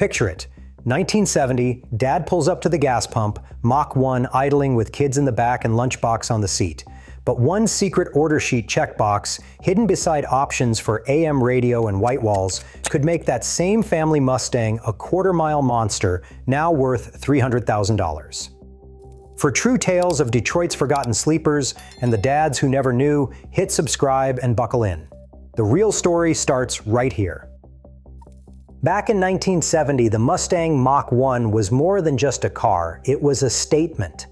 Picture it. 1970, Dad pulls up to the gas pump, Mach 1 idling with kids in the back and lunchbox on the seat. But one secret order sheet checkbox, hidden beside options for AM radio and white walls, could make that same family Mustang a quarter-mile monster, now worth $300,000. For true tales of Detroit's forgotten sleepers and the dads who never knew, hit subscribe and buckle in. The real story starts right here. Back in 1970, the Mustang Mach 1 was more than just a car, it was a statement.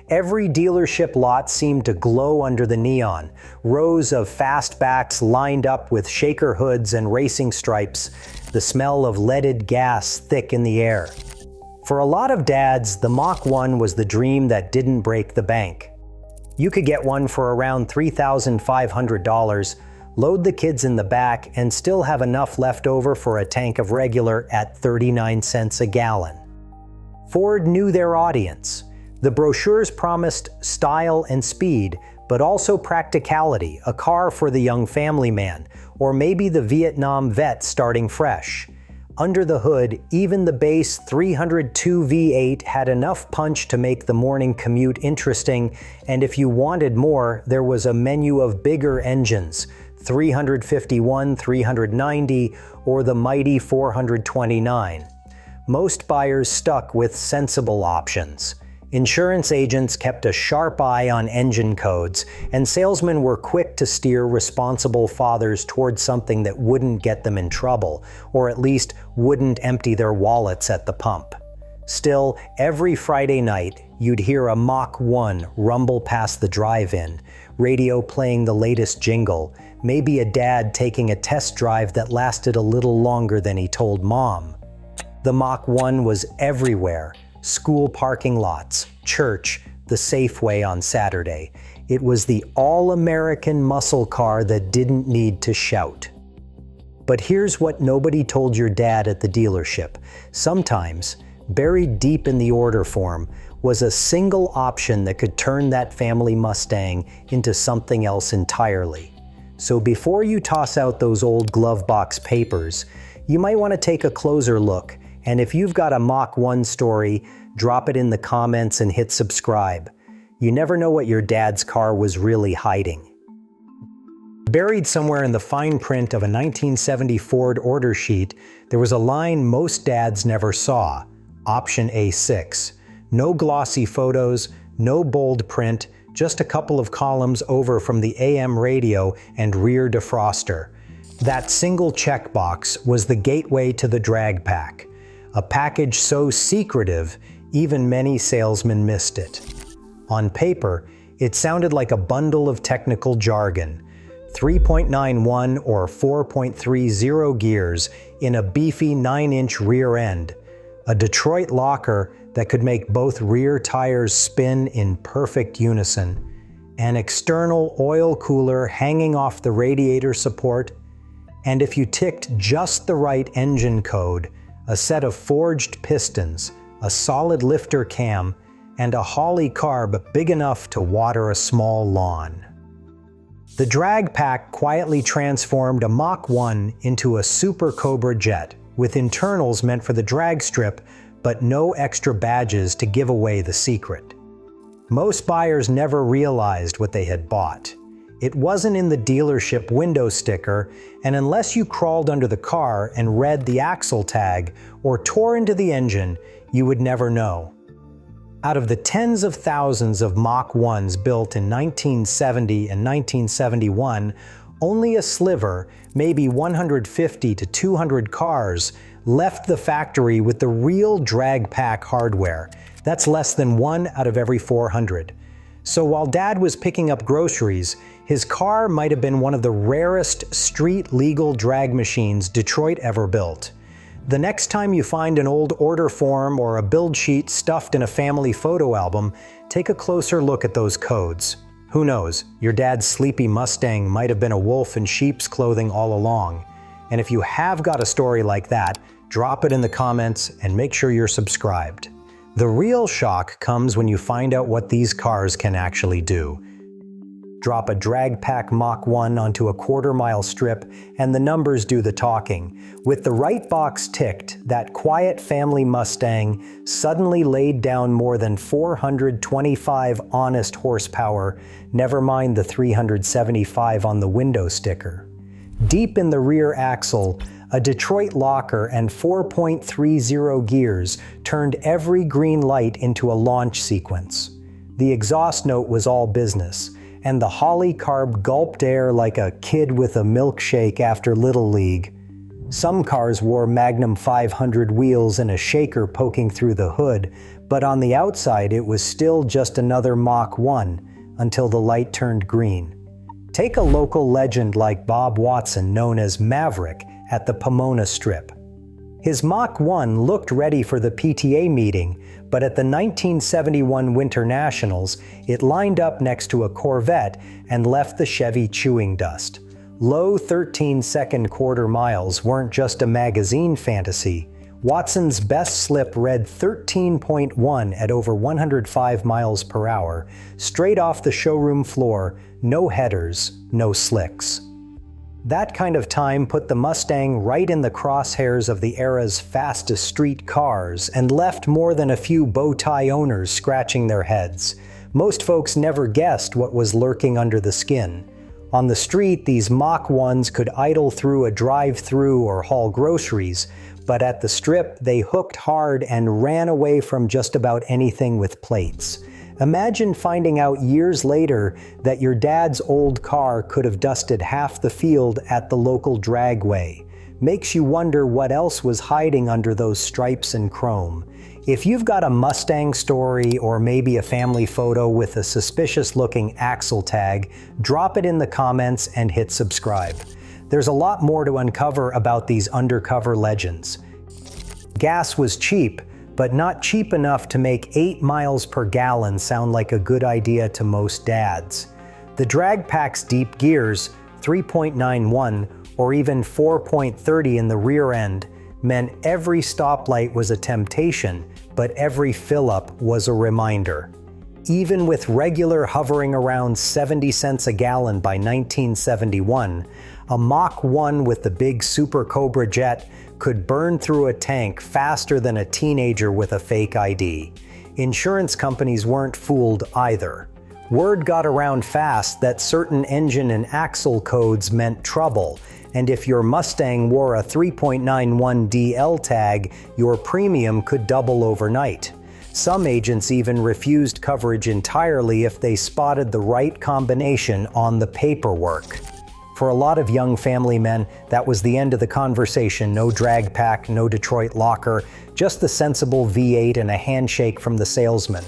Every dealership lot seemed to glow under the neon. Rows of fastbacks lined up with shaker hoods and racing stripes, the smell of leaded gas thick in the air. For a lot of dads, the Mach 1 was the dream that didn't break the bank. You could get one for around $3,500, load the kids in the back, and still have enough left over for a tank of regular at 39 cents a gallon. Ford knew their audience. The brochures promised style and speed, but also practicality, a car for the young family man, or maybe the Vietnam vet starting fresh. Under the hood, even the base 302 V8 had enough punch to make the morning commute interesting, and if you wanted more, there was a menu of bigger engines, 351, 390, or the mighty 429. Most buyers stuck with sensible options. Insurance agents kept a sharp eye on engine codes, and salesmen were quick to steer responsible fathers towards something that wouldn't get them in trouble, or at least wouldn't empty their wallets at the pump. Still, every Friday night, you'd hear a Mach 1 rumble past the drive-in, radio playing the latest jingle, maybe a dad taking a test drive that lasted a little longer than he told mom. The Mach 1 was everywhere. School parking lots, church, the Safeway on Saturday. It was the all-American muscle car that didn't need to shout. But here's what nobody told your dad at the dealership. Sometimes, buried deep in the order form, was a single option that could turn that family Mustang into something else entirely. So before you toss out those old glove box papers, you might want to take a closer look. And if you've got a Mach 1 story, drop it in the comments and hit subscribe. You never know what your dad's car was really hiding. Buried somewhere in the fine print of a 1970 Ford order sheet, there was a line most dads never saw, option A6. No glossy photos, no bold print, just a couple of columns over from the AM radio and rear defroster. That single checkbox was the gateway to the drag pack. A package so secretive, even many salesmen missed it. On paper, it sounded like a bundle of technical jargon. 3.91 or 4.30 gears in a beefy 9-inch rear end. A Detroit locker that could make both rear tires spin in perfect unison. An external oil cooler hanging off the radiator support. And if you ticked just the right engine code, a set of forged pistons, a solid lifter cam, and a Holly carb big enough to water a small lawn. The Drag Pack quietly transformed a Mach 1 into a Super Cobra Jet, with internals meant for the drag strip, but no extra badges to give away the secret. Most buyers never realized what they had bought. It wasn't in the dealership window sticker, and unless you crawled under the car and read the axle tag or tore into the engine, you would never know. Out of the tens of thousands of Mach 1s built in 1970 and 1971, only a sliver, maybe 150 to 200 cars, left the factory with the real drag pack hardware. That's less than 1 out of every 400. So while Dad was picking up groceries, his car might have been one of the rarest street-legal drag machines Detroit ever built. The next time you find an old order form or a build sheet stuffed in a family photo album, take a closer look at those codes. Who knows, your dad's sleepy Mustang might have been a wolf in sheep's clothing all along. And if you have got a story like that, drop it in the comments and make sure you're subscribed. The real shock comes when you find out what these cars can actually do. Drop a Drag Pack Mach 1 onto a quarter-mile strip, and the numbers do the talking. With the right box ticked, that quiet family Mustang suddenly laid down more than 425 honest horsepower, never mind the 375 on the window sticker. Deep in the rear axle, a Detroit locker and 4.30 gears turned every green light into a launch sequence. The exhaust note was all business, and the Holly carb gulped air like a kid with a milkshake after Little League. Some cars wore Magnum 500 wheels and a shaker poking through the hood, but on the outside it was still just another Mach 1 until the light turned green. Take a local legend like Bob Watson, known as Maverick, at the Pomona Strip. His Mach 1 looked ready for the PTA meeting, but at the 1971 Winter Nationals, it lined up next to a Corvette and left the Chevy chewing dust. Low 13-second quarter miles weren't just a magazine fantasy. Watson's best slip read 13.1 at over 105 miles per hour, straight off the showroom floor, no headers, no slicks. That kind of time put the Mustang right in the crosshairs of the era's fastest street cars and left more than a few bow-tie owners scratching their heads. Most folks never guessed what was lurking under the skin. On the street, these Mach 1s could idle through a drive-through or haul groceries, but at the Strip, they hooked hard and ran away from just about anything with plates. Imagine finding out years later that your dad's old car could have dusted half the field at the local dragway. Makes you wonder what else was hiding under those stripes and chrome. If you've got a Mustang story or maybe a family photo with a suspicious-looking axle tag, drop it in the comments and hit subscribe. There's a lot more to uncover about these undercover legends. Gas was cheap, but not cheap enough to make 8 miles per gallon sound like a good idea to most dads. The Drag Pack's deep gears, 3.91 or even 4.30 in the rear end, meant every stoplight was a temptation, but every fill-up was a reminder. Even with regular hovering around 70 cents a gallon by 1971, a Mach 1 with the big Super Cobra Jet could burn through a tank faster than a teenager with a fake ID. Insurance companies weren't fooled either. Word got around fast that certain engine and axle codes meant trouble, and if your Mustang wore a 3.91 DL tag, your premium could double overnight. Some agents even refused coverage entirely if they spotted the right combination on the paperwork. For a lot of young family men, that was the end of the conversation. No drag pack, no Detroit locker, just the sensible V8 and a handshake from the salesman.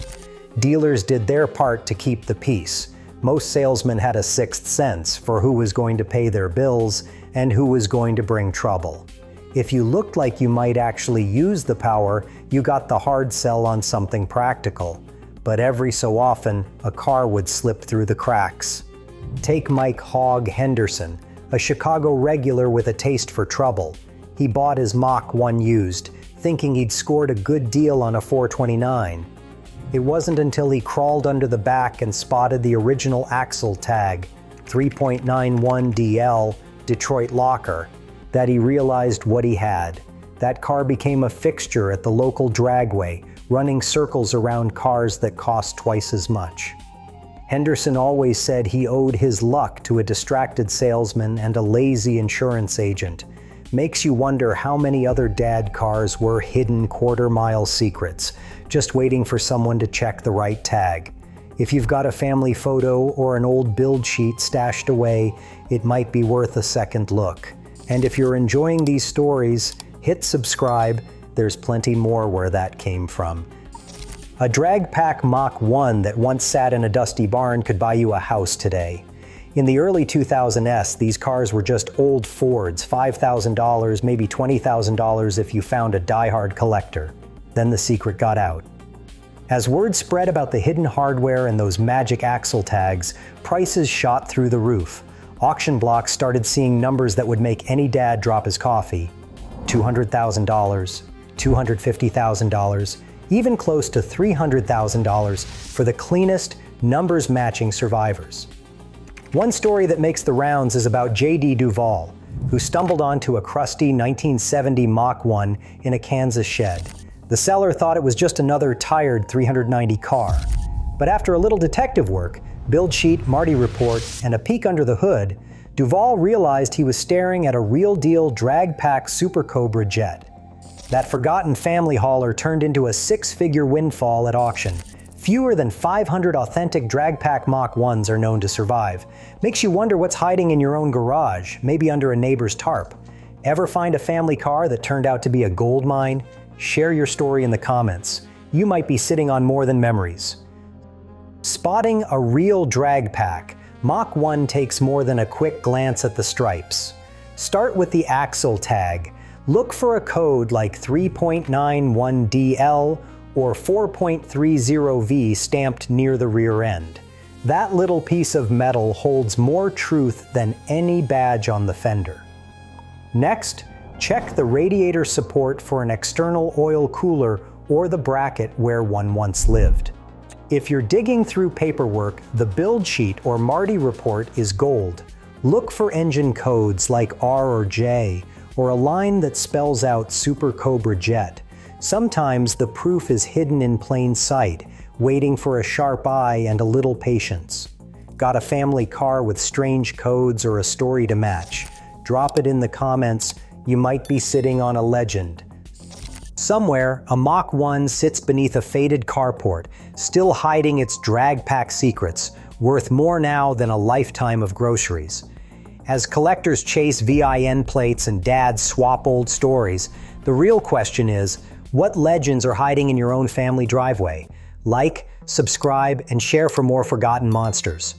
Dealers did their part to keep the peace. Most salesmen had a sixth sense for who was going to pay their bills and who was going to bring trouble. If you looked like you might actually use the power, you got the hard sell on something practical. But every so often, a car would slip through the cracks. Take Mike "Hog" Henderson, a Chicago regular with a taste for trouble. He bought his Mach 1 used, thinking he'd scored a good deal on a 429. It wasn't until he crawled under the back and spotted the original axle tag, 3.91 DL, Detroit locker, that he realized what he had. That car became a fixture at the local dragway, running circles around cars that cost twice as much. Henderson always said he owed his luck to a distracted salesman and a lazy insurance agent. Makes you wonder how many other dad cars were hidden quarter-mile secrets, just waiting for someone to check the right tag. If you've got a family photo or an old build sheet stashed away, it might be worth a second look. And if you're enjoying these stories, hit subscribe. There's plenty more where that came from. A Drag Pack Mach 1 that once sat in a dusty barn could buy you a house today. In the early 2000s, these cars were just old Fords, $5,000, maybe $20,000 if you found a die-hard collector. Then the secret got out. As word spread about the hidden hardware and those magic axle tags, prices shot through the roof. Auction blocks started seeing numbers that would make any dad drop his coffee. $200,000, $250,000, even close to $300,000 for the cleanest, numbers-matching survivors. One story that makes the rounds is about J.D. Duvall, who stumbled onto a crusty 1970 Mach 1 in a Kansas shed. The seller thought it was just another tired 390 car. But after a little detective work, build sheet, Marty report, and a peek under the hood, Duvall realized he was staring at a real-deal Drag Pack Super Cobra Jet. That forgotten family hauler turned into a six-figure windfall at auction. Fewer than 500 authentic Drag Pack Mach 1s are known to survive. Makes you wonder what's hiding in your own garage, maybe under a neighbor's tarp. Ever find a family car that turned out to be a gold mine? Share your story in the comments. You might be sitting on more than memories. Spotting a real drag pack, Mach 1 takes more than a quick glance at the stripes. Start with the axle tag. Look for a code like 3.91DL or 4.30V stamped near the rear end. That little piece of metal holds more truth than any badge on the fender. Next, check the radiator support for an external oil cooler or the bracket where one once lived. If you're digging through paperwork, the build sheet or Marty report is gold. Look for engine codes like R or J, or a line that spells out Super Cobra Jet. Sometimes the proof is hidden in plain sight, waiting for a sharp eye and a little patience. Got a family car with strange codes or a story to match? Drop it in the comments. You might be sitting on a legend. Somewhere, a Mach 1 sits beneath a faded carport, still hiding its drag pack secrets, worth more now than a lifetime of groceries. As collectors chase VIN plates and dads swap old stories, the real question is, what legends are hiding in your own family driveway? Like, subscribe, and share for more forgotten monsters.